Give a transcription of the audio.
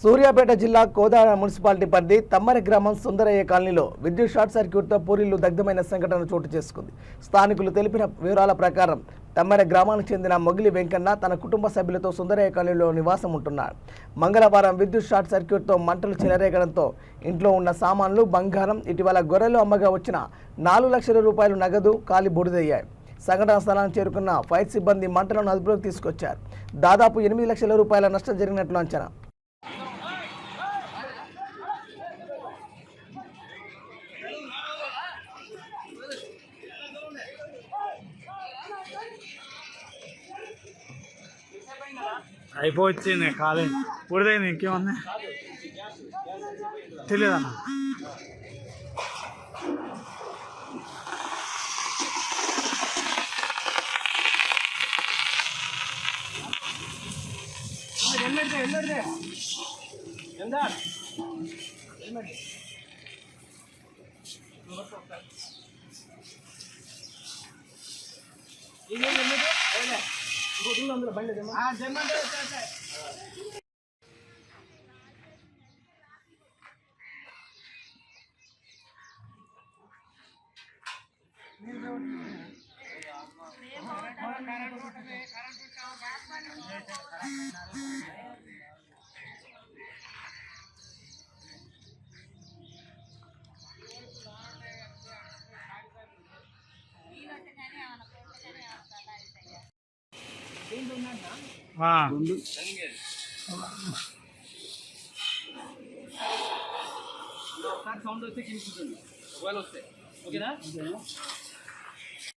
సూర్యాపేట జిల్లా కోదాడ మున్సిపాలిటీ పరిధి తమ్మర గ్రామం సుందరయ్య కాలనీలో విద్యుత్ షార్ట్ సర్క్యూట్తో పూరిళ్లు దగ్ధమైన సంఘటన చోటు చేసుకుంది. స్థానికులు తెలిపిన వివరాల ప్రకారం తమ్మర గ్రామానికి చెందిన మొగిలి వెంకన్న తన కుటుంబ సభ్యులతో సుందరయ్య కాలనీలో నివాసం ఉంటున్నాడు. మంగళవారం విద్యుత్ షార్ట్ సర్క్యూట్తో మంటలు చెలరేగడంతో ఇంట్లో ఉన్న సామాన్లు, బంగారం, ఇటీవల గొర్రెలు అమ్మగా వచ్చిన 4 లక్షల రూపాయలు నగదు కాలి బూడిదయ్యాయి. సంఘటన స్థలానికి చేరుకున్న ఫైర్ సిబ్బంది మంటలను అదుపులోకి తీసుకొచ్చారు. దాదాపు 8 లక్షల రూపాయల నష్టం జరిగినట్లు అంచనా. అయిపోయింది ఖాళీ పూర్తయింది. ఇంకేమన్నా తెలియదన్న. సౌండ్ వస్తే కింద కూర్చోండి. ఒకవేళ వస్తే ఓకేనా.